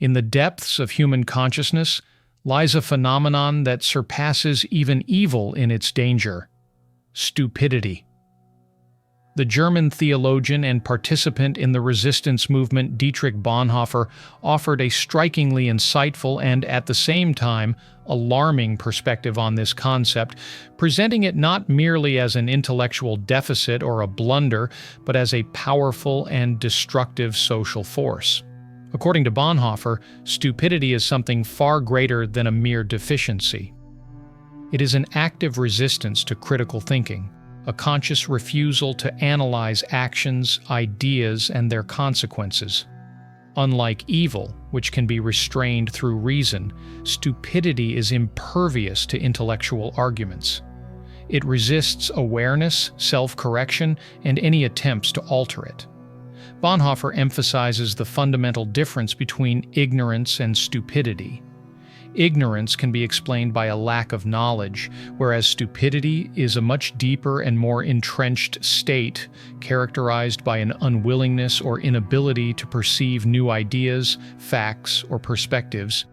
In the depths of human consciousness lies a phenomenon that surpasses even evil in its danger: stupidity. The German theologian and participant in the resistance movement Dietrich Bonhoeffer offered a strikingly insightful and, at the same time, alarming perspective on this concept, presenting it not merely as an intellectual deficit or a blunder, but as a powerful and destructive social force. According to Bonhoeffer, stupidity is something far greater than a mere deficiency. It is an active resistance to critical thinking, a conscious refusal to analyze actions, ideas, and their consequences. Unlike evil, which can be restrained through reason, stupidity is impervious to intellectual arguments. It resists awareness, self-correction, and any attempts to alter it. Bonhoeffer emphasizes the fundamental difference between ignorance and stupidity. Ignorance can be explained by a lack of knowledge, whereas stupidity is a much deeper and more entrenched state characterized by an unwillingness or inability to perceive new ideas, facts, or perspectives.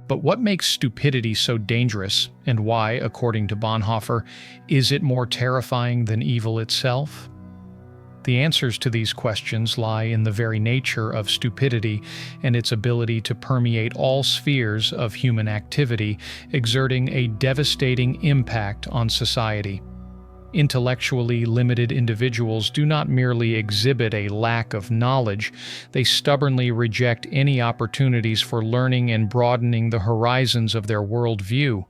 But what makes stupidity so dangerous, and why, according to Bonhoeffer, is it more terrifying than evil itself? The answers to these questions lie in the very nature of stupidity and its ability to permeate all spheres of human activity, exerting a devastating impact on society. Intellectually limited individuals do not merely exhibit a lack of knowledge, they stubbornly reject any opportunities for learning and broadening the horizons of their worldview.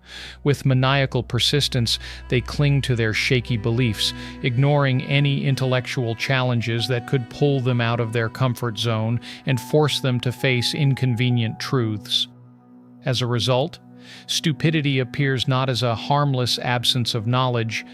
With maniacal persistence, they cling to their shaky beliefs, ignoring any intellectual challenges that could pull them out of their comfort zone and force them to face inconvenient truths. As a result, stupidity appears not as a harmless absence of knowledge,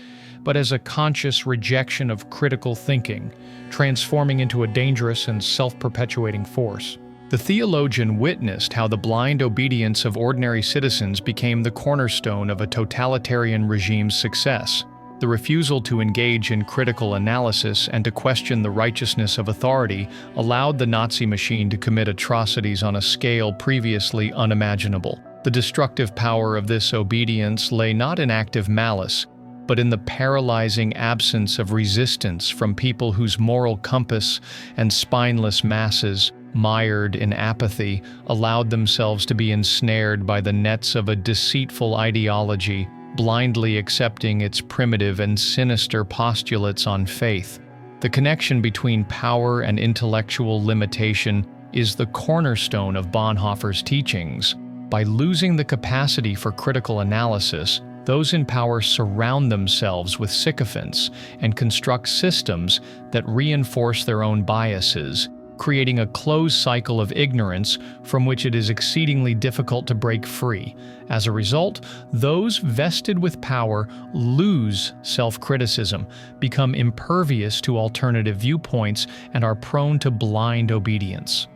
but as a conscious rejection of critical thinking, transforming into a dangerous and self-perpetuating force. The theologian witnessed how the blind obedience of ordinary citizens became the cornerstone of a totalitarian regime's success. The refusal to engage in critical analysis and to question the righteousness of authority allowed the Nazi machine to commit atrocities on a scale previously unimaginable. The destructive power of this obedience lay not in active malice, but in the paralyzing absence of resistance from people whose moral compass and spineless masses, mired in apathy, allowed themselves to be ensnared by the nets of a deceitful ideology, blindly accepting its primitive and sinister postulates on faith. The connection between power and intellectual limitation is the cornerstone of Bonhoeffer's teachings. By losing the capacity for critical analysis, those in power surround themselves with sycophants and construct systems that reinforce their own biases, creating a closed cycle of ignorance from which it is exceedingly difficult to break free. As a result, those vested with power lose self-criticism, become impervious to alternative viewpoints, and are prone to blind obedience.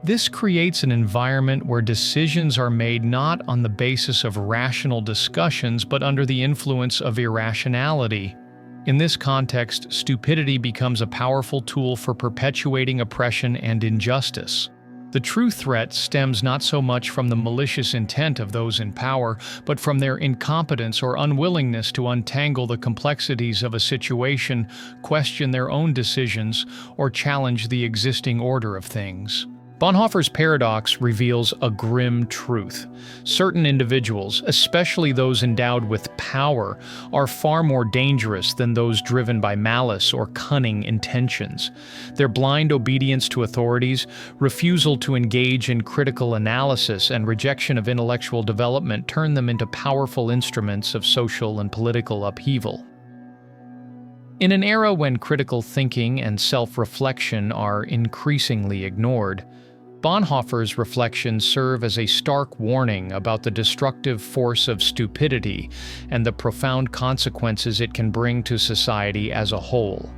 This creates an environment where decisions are made not on the basis of rational discussions, but under the influence of irrationality. In this context, stupidity becomes a powerful tool for perpetuating oppression and injustice. The true threat stems not so much from the malicious intent of those in power, but from their incompetence or unwillingness to untangle the complexities of a situation, question their own decisions, or challenge the existing order of things. Bonhoeffer's paradox reveals a grim truth. Certain individuals, especially those endowed with power, are far more dangerous than those driven by malice or cunning intentions. Their blind obedience to authorities, refusal to engage in critical analysis, and rejection of intellectual development turn them into powerful instruments of social and political upheaval. In an era when critical thinking and self-reflection are increasingly ignored, Bonhoeffer's reflections serve as a stark warning about the destructive force of stupidity and the profound consequences it can bring to society as a whole.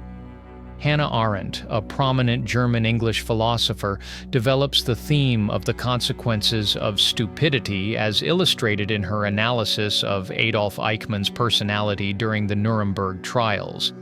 Hannah Arendt, a prominent German-English philosopher, develops the theme of the consequences of stupidity as illustrated in her analysis of Adolf Eichmann's personality during the Nuremberg trials.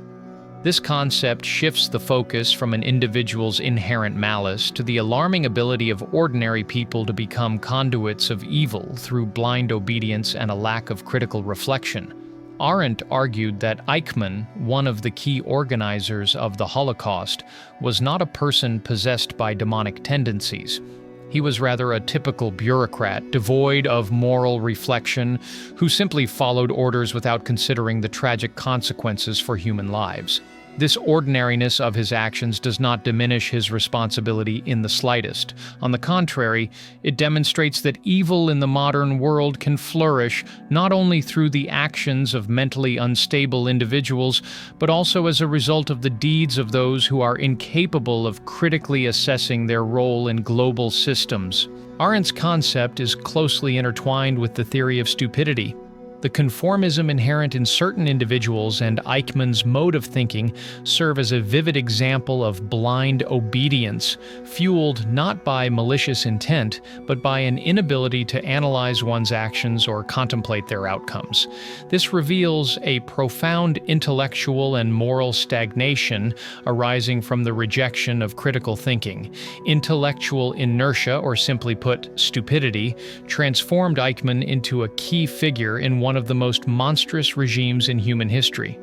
This concept shifts the focus from an individual's inherent malice to the alarming ability of ordinary people to become conduits of evil through blind obedience and a lack of critical reflection. Arent argued that Eichmann, one of the key organizers of the Holocaust, was not a person possessed by demonic tendencies. He was rather a typical bureaucrat, devoid of moral reflection, who simply followed orders without considering the tragic consequences for human lives. This ordinariness of his actions does not diminish his responsibility in the slightest. On the contrary, it demonstrates that evil in the modern world can flourish not only through the actions of mentally unstable individuals, but also as a result of the deeds of those who are incapable of critically assessing their role in global systems. Arendt's concept is closely intertwined with the theory of stupidity. The conformism inherent in certain individuals and Eichmann's mode of thinking serve as a vivid example of blind obedience, fueled not by malicious intent, but by an inability to analyze one's actions or contemplate their outcomes. This reveals a profound intellectual and moral stagnation arising from the rejection of critical thinking. Intellectual inertia, or simply put, stupidity, transformed Eichmann into a key figure in one of the most monstrous regimes in human history.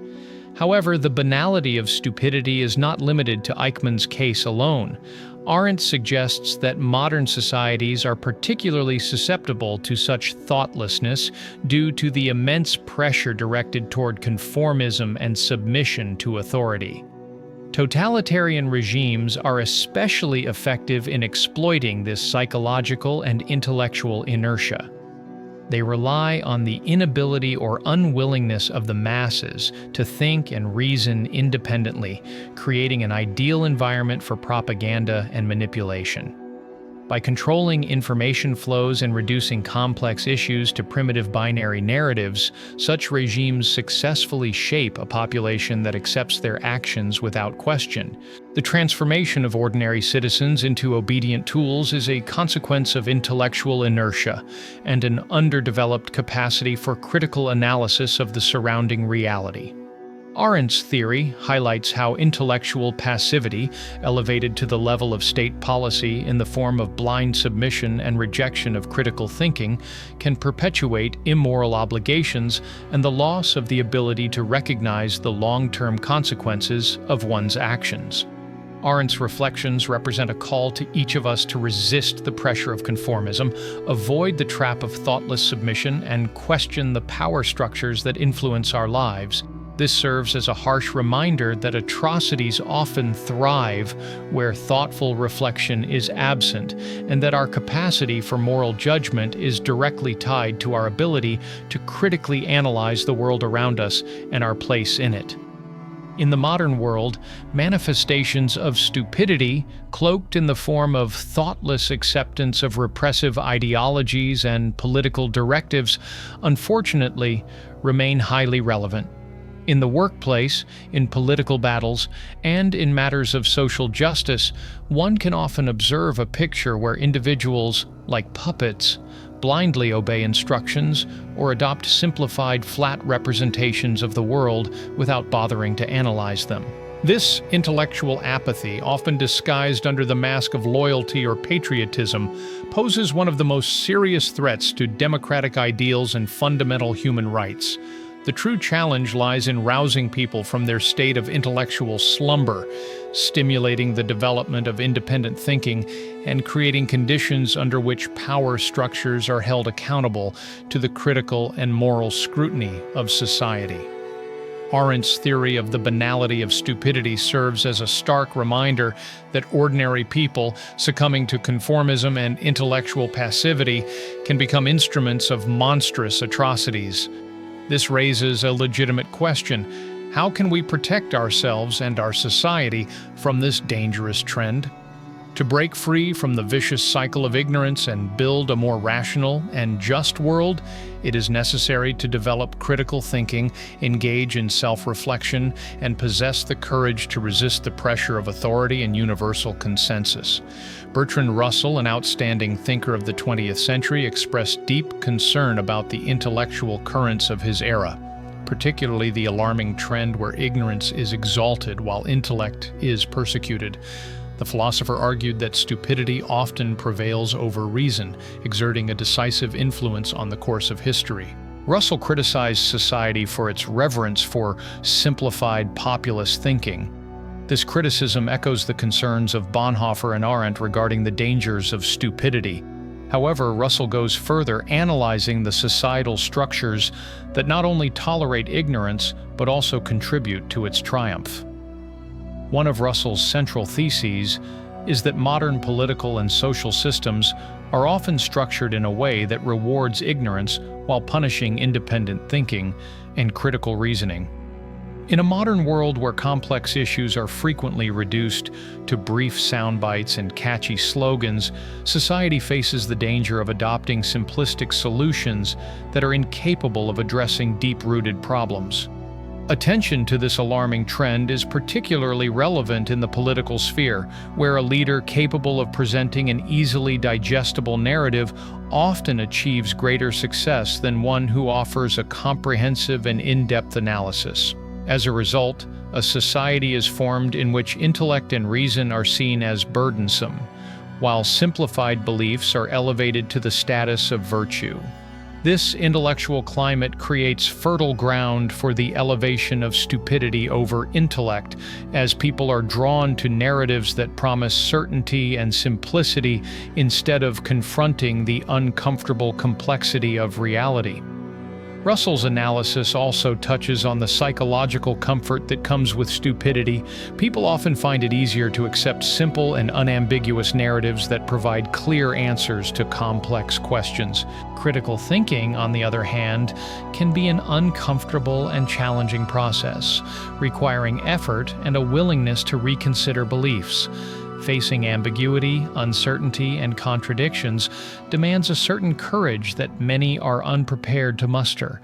However, the banality of stupidity is not limited to Eichmann's case alone. Arent suggests that modern societies are particularly susceptible to such thoughtlessness due to the immense pressure directed toward conformism and submission to authority. Totalitarian regimes are especially effective in exploiting this psychological and intellectual inertia. They rely on the inability or unwillingness of the masses to think and reason independently, creating an ideal environment for propaganda and manipulation. By controlling information flows and reducing complex issues to primitive binary narratives, such regimes successfully shape a population that accepts their actions without question. The transformation of ordinary citizens into obedient tools is a consequence of intellectual inertia and an underdeveloped capacity for critical analysis of the surrounding reality. Arendt's theory highlights how intellectual passivity, elevated to the level of state policy in the form of blind submission and rejection of critical thinking, can perpetuate immoral obligations and the loss of the ability to recognize the long-term consequences of one's actions. Arendt's reflections represent a call to each of us to resist the pressure of conformism, avoid the trap of thoughtless submission, and question the power structures that influence our lives. This serves as a harsh reminder that atrocities often thrive where thoughtful reflection is absent, and that our capacity for moral judgment is directly tied to our ability to critically analyze the world around us and our place in it. In the modern world, manifestations of stupidity, cloaked in the form of thoughtless acceptance of repressive ideologies and political directives, unfortunately, remain highly relevant. In the workplace, in political battles, and in matters of social justice, one can often observe a picture where individuals, like puppets, blindly obey instructions or adopt simplified, flat representations of the world without bothering to analyze them. This intellectual apathy, often disguised under the mask of loyalty or patriotism, poses one of the most serious threats to democratic ideals and fundamental human rights. The true challenge lies in rousing people from their state of intellectual slumber, stimulating the development of independent thinking, and creating conditions under which power structures are held accountable to the critical and moral scrutiny of society. Arendt's theory of the banality of stupidity serves as a stark reminder that ordinary people, succumbing to conformism and intellectual passivity, can become instruments of monstrous atrocities. This raises a legitimate question: how can we protect ourselves and our society from this dangerous trend? To break free from the vicious cycle of ignorance and build a more rational and just world, it is necessary to develop critical thinking, engage in self-reflection, and possess the courage to resist the pressure of authority and universal consensus. Bertrand Russell, an outstanding thinker of the 20th century, expressed deep concern about the intellectual currents of his era. particularly the alarming trend where ignorance is exalted while intellect is persecuted. The philosopher argued that stupidity often prevails over reason, exerting a decisive influence on the course of history. Russell criticized society for its reverence for simplified populist thinking. This criticism echoes the concerns of Bonhoeffer and Arent regarding the dangers of stupidity. However, Russell goes further, analyzing the societal structures that not only tolerate ignorance, but also contribute to its triumph. One of Russell's central theses is that modern political and social systems are often structured in a way that rewards ignorance while punishing independent thinking and critical reasoning. In a modern world where complex issues are frequently reduced to brief sound bites and catchy slogans, society faces the danger of adopting simplistic solutions that are incapable of addressing deep-rooted problems. Attention to this alarming trend is particularly relevant in the political sphere, where a leader capable of presenting an easily digestible narrative often achieves greater success than one who offers a comprehensive and in-depth analysis. As a result, a society is formed in which intellect and reason are seen as burdensome, while simplified beliefs are elevated to the status of virtue. This intellectual climate creates fertile ground for the elevation of stupidity over intellect, as people are drawn to narratives that promise certainty and simplicity instead of confronting the uncomfortable complexity of reality. Russell's analysis also touches on the psychological comfort that comes with stupidity. People often find it easier to accept simple and unambiguous narratives that provide clear answers to complex questions. Critical thinking, on the other hand, can be an uncomfortable and challenging process, requiring effort and a willingness to reconsider beliefs. Facing ambiguity, uncertainty, and contradictions demands a certain courage that many are unprepared to muster.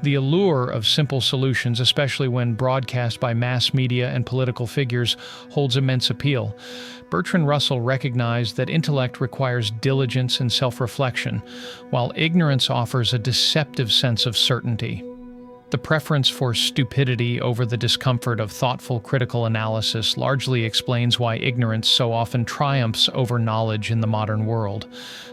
The allure of simple solutions, especially when broadcast by mass media and political figures, holds immense appeal. Bertrand Russell recognized that intellect requires diligence and self-reflection, while ignorance offers a deceptive sense of certainty. The preference for stupidity over the discomfort of thoughtful critical analysis largely explains why ignorance so often triumphs over knowledge in the modern world.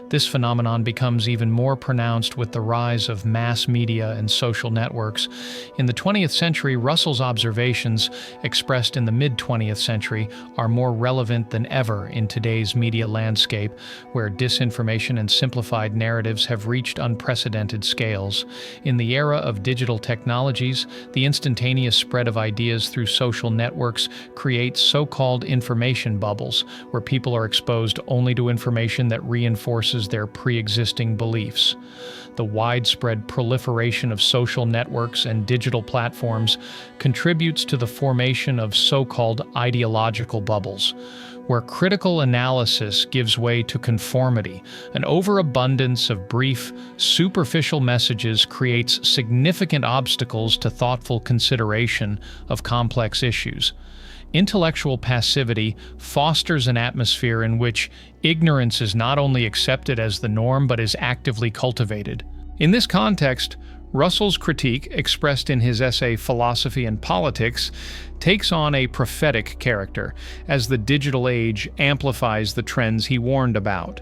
This phenomenon becomes even more pronounced with the rise of mass media and social networks. In the 20th century, Russell's observations, expressed in the mid-20th century, are more relevant than ever in today's media landscape, where disinformation and simplified narratives have reached unprecedented scales. In the era of digital technologies, the instantaneous spread of ideas through social networks creates so-called information bubbles, where people are exposed only to information that reinforces their pre-existing beliefs. The widespread proliferation of social networks and digital platforms contributes to the formation of so-called ideological bubbles, where critical analysis gives way to conformity. An overabundance of brief, superficial messages creates significant obstacles to thoughtful consideration of complex issues. Intellectual passivity fosters an atmosphere in which ignorance is not only accepted as the norm but is actively cultivated. In this context, Russell's critique, expressed in his essay Philosophy and Politics, takes on a prophetic character, as the digital age amplifies the trends he warned about.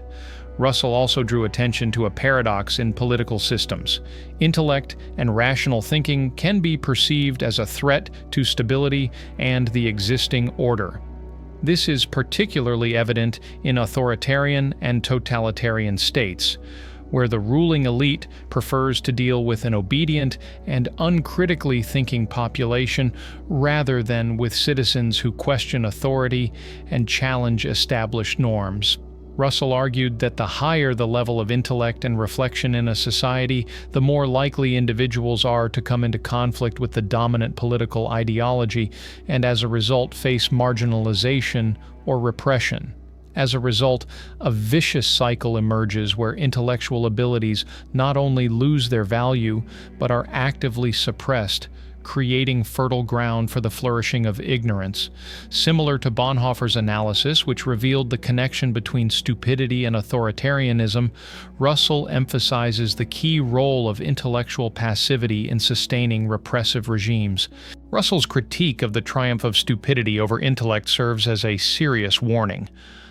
Russell also drew attention to a paradox in political systems. Intellect and rational thinking can be perceived as a threat to stability and the existing order. This is particularly evident in authoritarian and totalitarian states, where the ruling elite prefers to deal with an obedient and uncritically thinking population rather than with citizens who question authority and challenge established norms. Russell argued that the higher the level of intellect and reflection in a society, the more likely individuals are to come into conflict with the dominant political ideology and as a result face marginalization or repression. As a result, a vicious cycle emerges where intellectual abilities not only lose their value but are actively suppressed, creating fertile ground for the flourishing of ignorance. Similar to Bonhoeffer's analysis, which revealed the connection between stupidity and authoritarianism, Russell emphasizes the key role of intellectual passivity in sustaining repressive regimes. Russell's critique of the triumph of stupidity over intellect serves as a serious warning.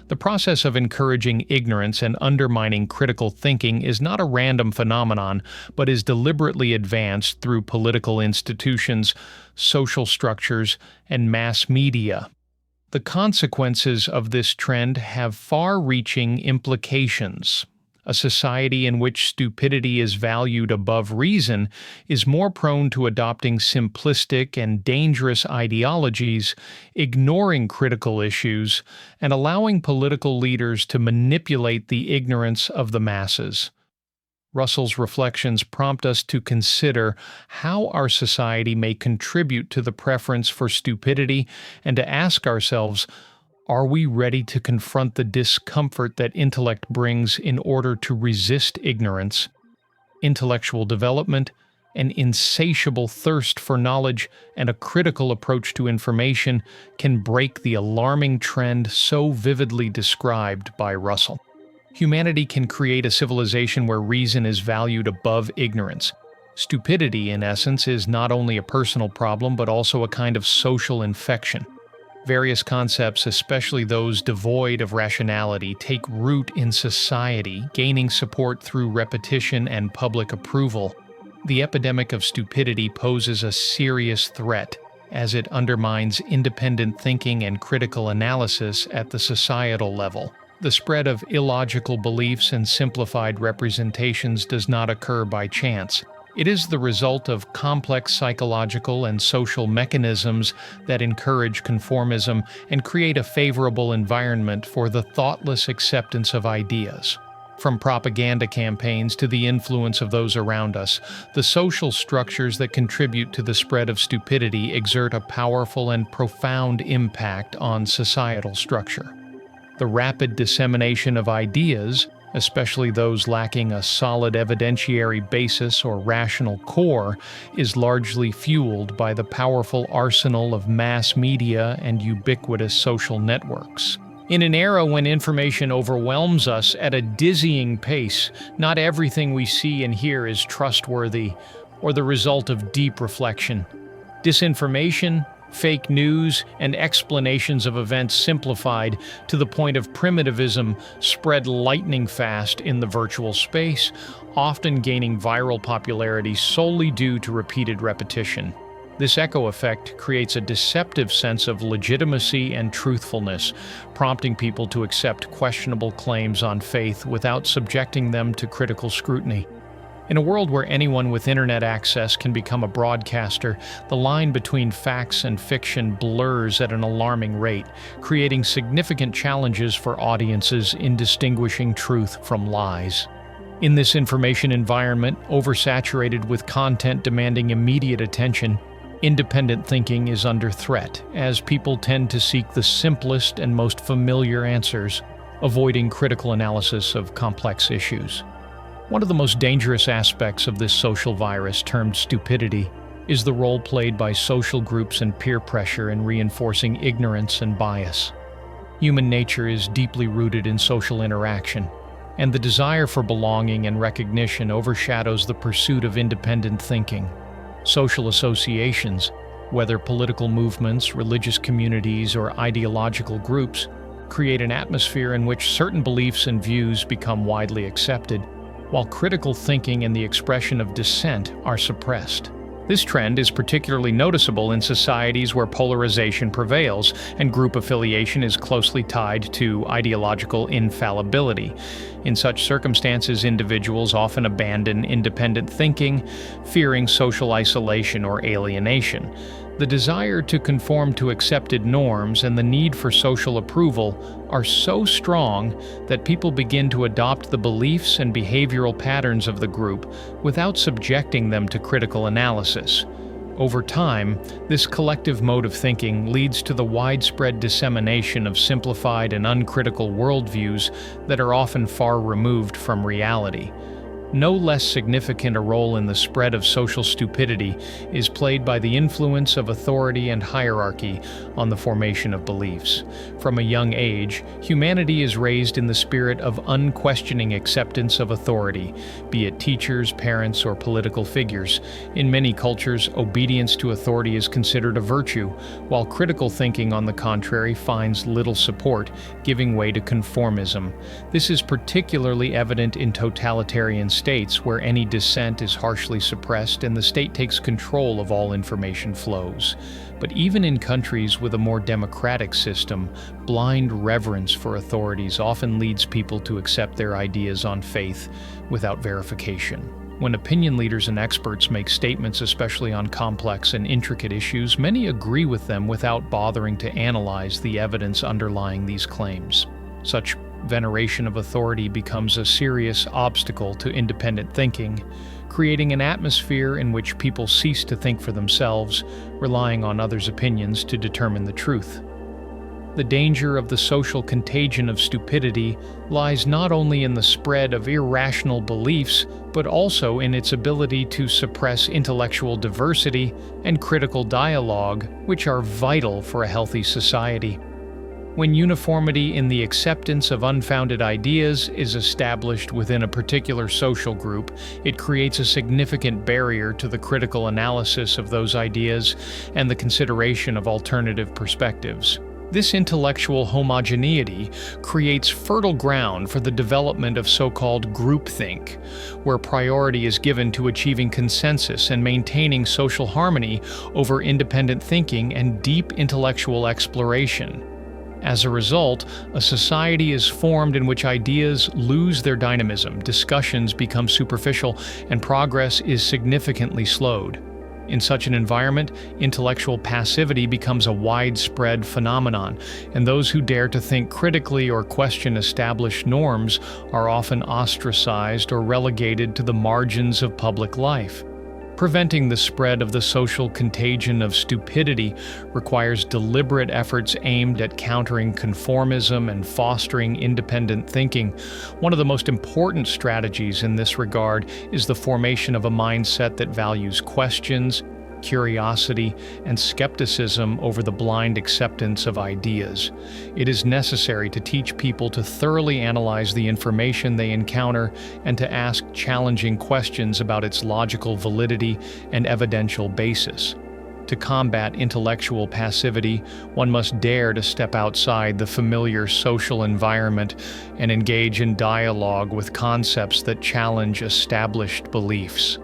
The process of encouraging ignorance and undermining critical thinking is not a random phenomenon, but is deliberately advanced through political institutions, social structures, and mass media. The consequences of this trend have far-reaching implications. A society in which stupidity is valued above reason is more prone to adopting simplistic and dangerous ideologies, ignoring critical issues, and allowing political leaders to manipulate the ignorance of the masses. Russell's reflections prompt us to consider how our society may contribute to the preference for stupidity and to ask ourselves, are we ready to confront the discomfort that intellect brings in order to resist ignorance? Intellectual development, an insatiable thirst for knowledge, and a critical approach to information can break the alarming trend so vividly described by Russell. Humanity can create a civilization where reason is valued above ignorance. Stupidity, in essence, is not only a personal problem but also a kind of social infection. Various concepts, especially those devoid of rationality, take root in society, gaining support through repetition and public approval. The epidemic of stupidity poses a serious threat, as it undermines independent thinking and critical analysis at the societal level. The spread of illogical beliefs and simplified representations does not occur by chance. It is the result of complex psychological and social mechanisms that encourage conformism and create a favorable environment for the thoughtless acceptance of ideas. From propaganda campaigns to the influence of those around us, the social structures that contribute to the spread of stupidity exert a powerful and profound impact on societal structure. The rapid dissemination of ideas, especially those lacking a solid evidentiary basis or rational core, is largely fueled by the powerful arsenal of mass media and ubiquitous social networks. In an era when information overwhelms us at a dizzying pace, not everything we see and hear is trustworthy or the result of deep reflection. Disinformation, fake news, and explanations of events simplified to the point of primitivism spread lightning fast in the virtual space, often gaining viral popularity solely due to repeated repetition. This echo effect creates a deceptive sense of legitimacy and truthfulness, prompting people to accept questionable claims on faith without subjecting them to critical scrutiny. In a world where anyone with internet access can become a broadcaster, the line between facts and fiction blurs at an alarming rate, creating significant challenges for audiences in distinguishing truth from lies. In this information environment, oversaturated with content demanding immediate attention, independent thinking is under threat, as people tend to seek the simplest and most familiar answers, avoiding critical analysis of complex issues. One of the most dangerous aspects of this social virus termed stupidity is the role played by social groups and peer pressure in reinforcing ignorance and bias. Human nature is deeply rooted in social interaction, and the desire for belonging and recognition overshadows the pursuit of independent thinking. Social associations, whether political movements, religious communities, or ideological groups, create an atmosphere in which certain beliefs and views become widely accepted, while critical thinking and the expression of dissent are suppressed. This trend is particularly noticeable in societies where polarization prevails and group affiliation is closely tied to ideological infallibility. In such circumstances, individuals often abandon independent thinking, fearing social isolation or alienation. The desire to conform to accepted norms and the need for social approval are so strong that people begin to adopt the beliefs and behavioral patterns of the group without subjecting them to critical analysis. Over time, this collective mode of thinking leads to the widespread dissemination of simplified and uncritical worldviews that are often far removed from reality. No less significant a role in the spread of social stupidity is played by the influence of authority and hierarchy on the formation of beliefs. From a young age, humanity is raised in the spirit of unquestioning acceptance of authority, be it teachers, parents, or political figures. In many cultures, obedience to authority is considered a virtue, while critical thinking, on the contrary, finds little support, giving way to conformism. This is particularly evident in totalitarian states where any dissent is harshly suppressed and the state takes control of all information flows. But even in countries with a more democratic system, blind reverence for authorities often leads people to accept their ideas on faith without verification. When opinion leaders and experts make statements, especially on complex and intricate issues, many agree with them without bothering to analyze the evidence underlying these claims. Such veneration of authority becomes a serious obstacle to independent thinking, creating an atmosphere in which people cease to think for themselves, relying on others' opinions to determine the truth. The danger of the social contagion of stupidity lies not only in the spread of irrational beliefs, but also in its ability to suppress intellectual diversity and critical dialogue, which are vital for a healthy society. When uniformity in the acceptance of unfounded ideas is established within a particular social group, it creates a significant barrier to the critical analysis of those ideas and the consideration of alternative perspectives. This intellectual homogeneity creates fertile ground for the development of so-called groupthink, where priority is given to achieving consensus and maintaining social harmony over independent thinking and deep intellectual exploration. As a result, a society is formed in which ideas lose their dynamism, discussions become superficial, and progress is significantly slowed. In such an environment, intellectual passivity becomes a widespread phenomenon, and those who dare to think critically or question established norms are often ostracized or relegated to the margins of public life. Preventing the spread of the social contagion of stupidity requires deliberate efforts aimed at countering conformism and fostering independent thinking. One of the most important strategies in this regard is the formation of a mindset that values questions, curiosity, and skepticism over the blind acceptance of ideas. It is necessary to teach people to thoroughly analyze the information they encounter and to ask challenging questions about its logical validity and evidential basis. To combat intellectual passivity, one must dare to step outside the familiar social environment and engage in dialogue with concepts that challenge established beliefs.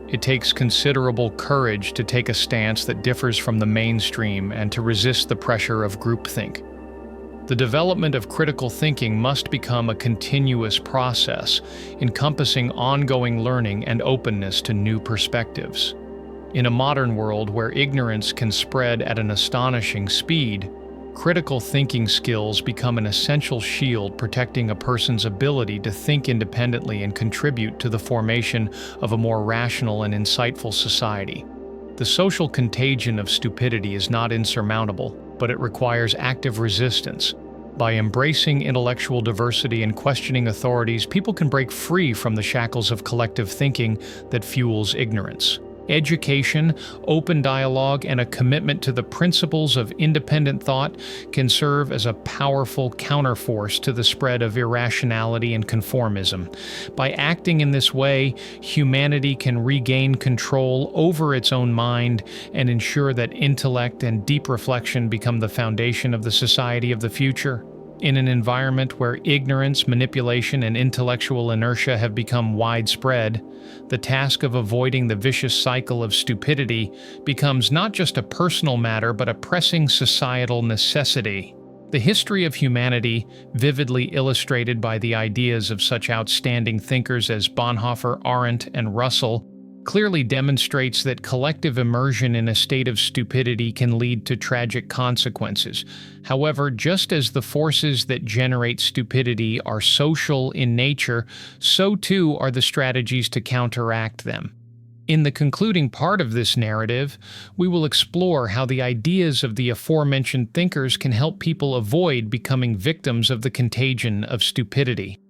It takes considerable courage to take a stance that differs from the mainstream and to resist the pressure of groupthink. The development of critical thinking must become a continuous process, encompassing ongoing learning and openness to new perspectives. In a modern world where ignorance can spread at an astonishing speed, critical thinking skills become an essential shield protecting a person's ability to think independently and contribute to the formation of a more rational and insightful society. The social contagion of stupidity is not insurmountable, but it requires active resistance. By embracing intellectual diversity and questioning authorities, people can break free from the shackles of collective thinking that fuels ignorance. Education, open dialogue, and a commitment to the principles of independent thought can serve as a powerful counterforce to the spread of irrationality and conformism. By acting in this way, humanity can regain control over its own mind and ensure that intellect and deep reflection become the foundation of the society of the future. In an environment where ignorance, manipulation, and intellectual inertia have become widespread, the task of avoiding the vicious cycle of stupidity becomes not just a personal matter but a pressing societal necessity. The history of humanity, vividly illustrated by the ideas of such outstanding thinkers as Bonhoeffer, Arent, and Russell, clearly demonstrates that collective immersion in a state of stupidity can lead to tragic consequences. However, just as the forces that generate stupidity are social in nature, so too are the strategies to counteract them. In the concluding part of this narrative, we will explore how the ideas of the aforementioned thinkers can help people avoid becoming victims of the contagion of stupidity.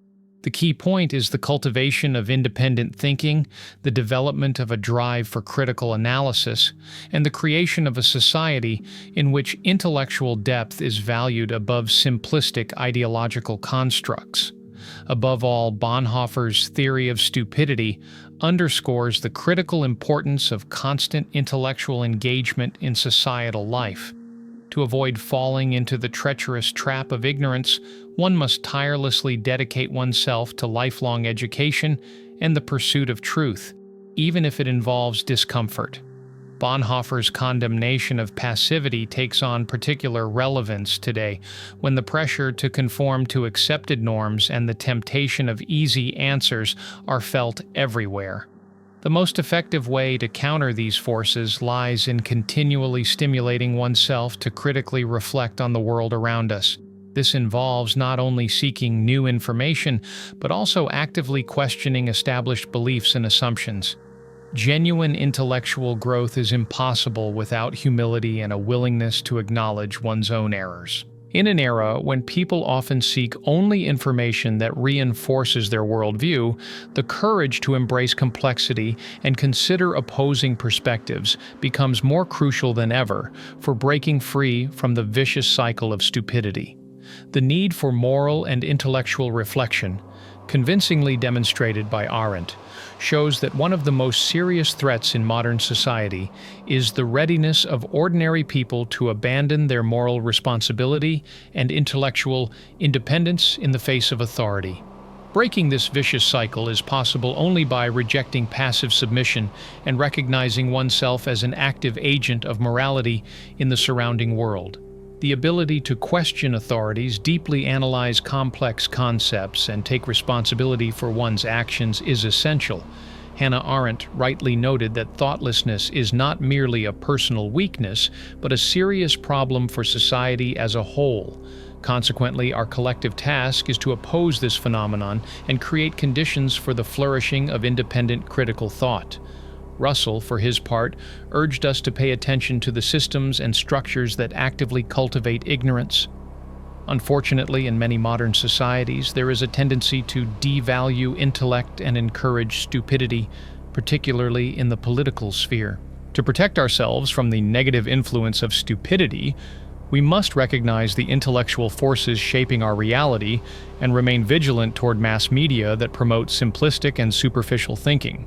The key point is the cultivation of independent thinking, the development of a drive for critical analysis, and the creation of a society in which intellectual depth is valued above simplistic ideological constructs. Above all, Bonhoeffer's theory of stupidity underscores the critical importance of constant intellectual engagement in societal life. To avoid falling into the treacherous trap of ignorance, one must tirelessly dedicate oneself to lifelong education and the pursuit of truth, even if it involves discomfort. Bonhoeffer's condemnation of passivity takes on particular relevance today, when the pressure to conform to accepted norms and the temptation of easy answers are felt everywhere. The most effective way to counter these forces lies in continually stimulating oneself to critically reflect on the world around us. This involves not only seeking new information, but also actively questioning established beliefs and assumptions. Genuine intellectual growth is impossible without humility and a willingness to acknowledge one's own errors. In an era when people often seek only information that reinforces their worldview, the courage to embrace complexity and consider opposing perspectives becomes more crucial than ever for breaking free from the vicious cycle of stupidity. The need for moral and intellectual reflection, convincingly demonstrated by Arent, shows that one of the most serious threats in modern society is the readiness of ordinary people to abandon their moral responsibility and intellectual independence in the face of authority. Breaking this vicious cycle is possible only by rejecting passive submission and recognizing oneself as an active agent of morality in the surrounding world. The ability to question authorities, deeply analyze complex concepts, and take responsibility for one's actions is essential. Hannah Arendt rightly noted that thoughtlessness is not merely a personal weakness, but a serious problem for society as a whole. Consequently, our collective task is to oppose this phenomenon and create conditions for the flourishing of independent critical thought. Russell, for his part, urged us to pay attention to the systems and structures that actively cultivate ignorance. Unfortunately, in many modern societies, there is a tendency to devalue intellect and encourage stupidity, particularly in the political sphere. To protect ourselves from the negative influence of stupidity, we must recognize the intellectual forces shaping our reality and remain vigilant toward mass media that promote simplistic and superficial thinking.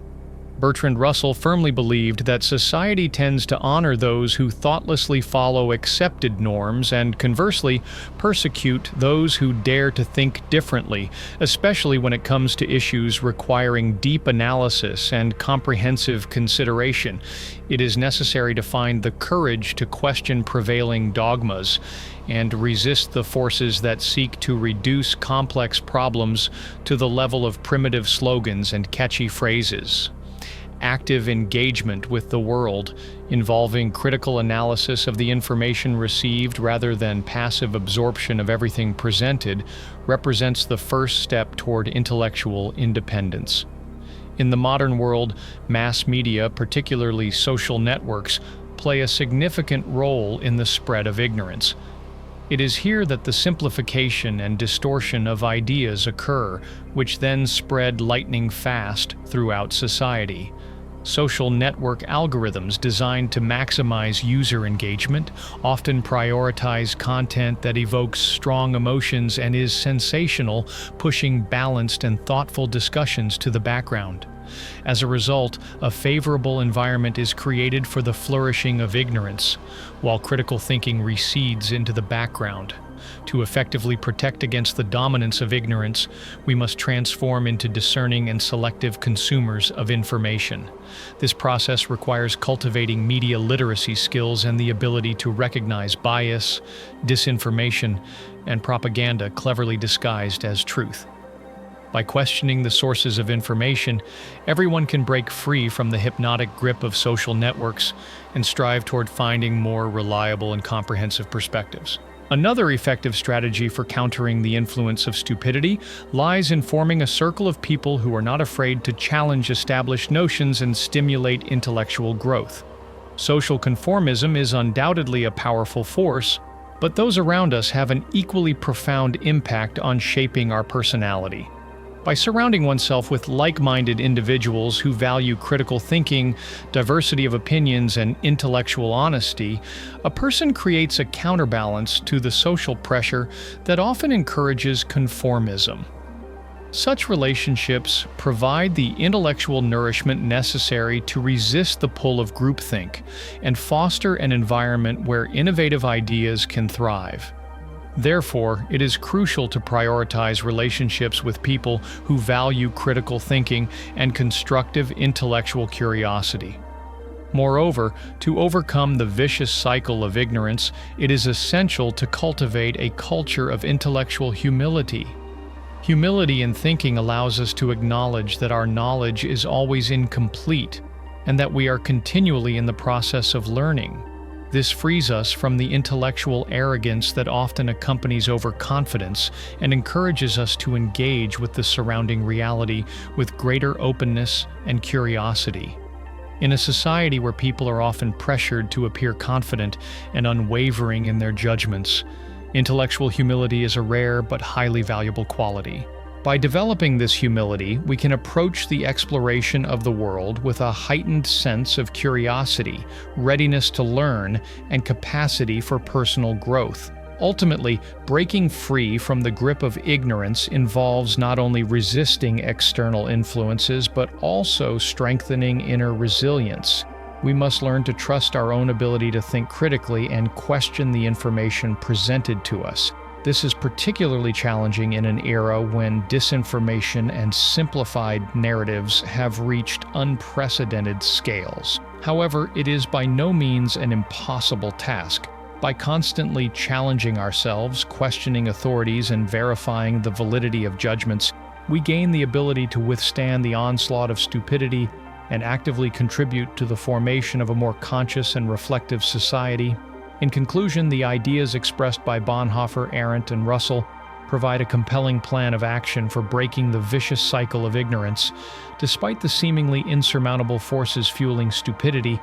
Bertrand Russell firmly believed that society tends to honor those who thoughtlessly follow accepted norms and, conversely, persecute those who dare to think differently, especially when it comes to issues requiring deep analysis and comprehensive consideration. It is necessary to find the courage to question prevailing dogmas and resist the forces that seek to reduce complex problems to the level of primitive slogans and catchy phrases. Active engagement with the world, involving critical analysis of the information received rather than passive absorption of everything presented, represents the first step toward intellectual independence. In the modern world, mass media, particularly social networks, play a significant role in the spread of ignorance. It is here that the simplification and distortion of ideas occur, which then spread lightning fast throughout society. Social network algorithms designed to maximize user engagement often prioritize content that evokes strong emotions and is sensational, pushing balanced and thoughtful discussions to the background. As a result, a favorable environment is created for the flourishing of ignorance, while critical thinking recedes into the background. To effectively protect against the dominance of ignorance, we must transform into discerning and selective consumers of information. This process requires cultivating media literacy skills and the ability to recognize bias, disinformation, and propaganda cleverly disguised as truth. By questioning the sources of information, everyone can break free from the hypnotic grip of social networks and strive toward finding more reliable and comprehensive perspectives. Another effective strategy for countering the influence of stupidity lies in forming a circle of people who are not afraid to challenge established notions and stimulate intellectual growth. Social conformism is undoubtedly a powerful force, but those around us have an equally profound impact on shaping our personality. By surrounding oneself with like-minded individuals who value critical thinking, diversity of opinions, and intellectual honesty, a person creates a counterbalance to the social pressure that often encourages conformism. Such relationships provide the intellectual nourishment necessary to resist the pull of groupthink and foster an environment where innovative ideas can thrive. Therefore, it is crucial to prioritize relationships with people who value critical thinking and constructive intellectual curiosity. Moreover, to overcome the vicious cycle of ignorance, it is essential to cultivate a culture of intellectual humility. Humility in thinking allows us to acknowledge that our knowledge is always incomplete and that we are continually in the process of learning. This frees us from the intellectual arrogance that often accompanies overconfidence and encourages us to engage with the surrounding reality with greater openness and curiosity. In a society where people are often pressured to appear confident and unwavering in their judgments, intellectual humility is a rare but highly valuable quality. By developing this humility, we can approach the exploration of the world with a heightened sense of curiosity, readiness to learn, and capacity for personal growth. Ultimately, breaking free from the grip of ignorance involves not only resisting external influences, but also strengthening inner resilience. We must learn to trust our own ability to think critically and question the information presented to us. This is particularly challenging in an era when disinformation and simplified narratives have reached unprecedented scales. However, it is by no means an impossible task. By constantly challenging ourselves, questioning authorities, and verifying the validity of judgments, we gain the ability to withstand the onslaught of stupidity and actively contribute to the formation of a more conscious and reflective society. In conclusion, the ideas expressed by Bonhoeffer, Arent, and Russell provide a compelling plan of action for breaking the vicious cycle of ignorance. Despite the seemingly insurmountable forces fueling stupidity,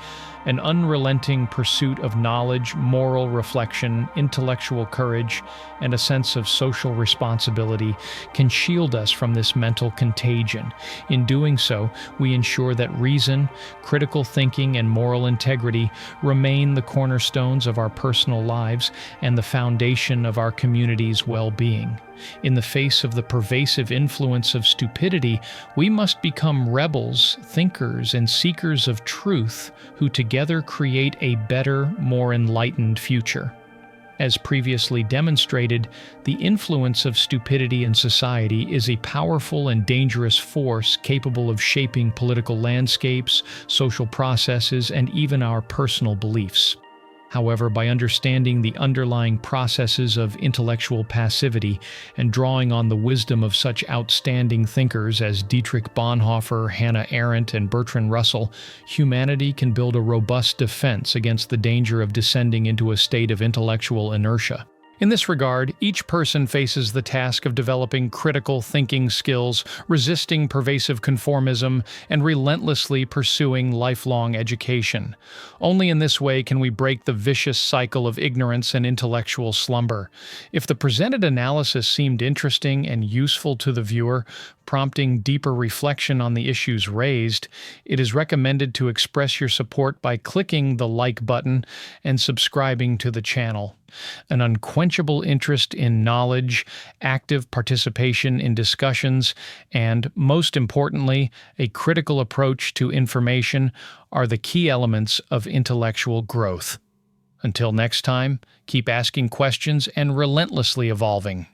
an unrelenting pursuit of knowledge, moral reflection, intellectual courage, and a sense of social responsibility can shield us from this mental contagion. In doing so, we ensure that reason, critical thinking, and moral integrity remain the cornerstones of our personal lives and the foundation of our community's well-being. In the face of the pervasive influence of stupidity, we must become rebels, thinkers, and seekers of truth who together create a better, more enlightened future. As previously demonstrated, the influence of stupidity in society is a powerful and dangerous force capable of shaping political landscapes, social processes, and even our personal beliefs. However, by understanding the underlying processes of intellectual passivity and drawing on the wisdom of such outstanding thinkers as Dietrich Bonhaofer, Hannah Arendt, and Bertrand Russell, humanity can build a robust defense against the danger of descending into a state of intellectual inertia. In this regard, each person faces the task of developing critical thinking skills, resisting pervasive conformism, and relentlessly pursuing lifelong education. Only in this way can we break the vicious cycle of ignorance and intellectual slumber. If the presented analysis seemed interesting and useful to the viewer, prompting deeper reflection on the issues raised, it is recommended to express your support by clicking the like button and subscribing to the channel. An unquenchable interest in knowledge, active participation in discussions, and, most importantly, a critical approach to information are the key elements of intellectual growth. Until next time, keep asking questions and relentlessly evolving.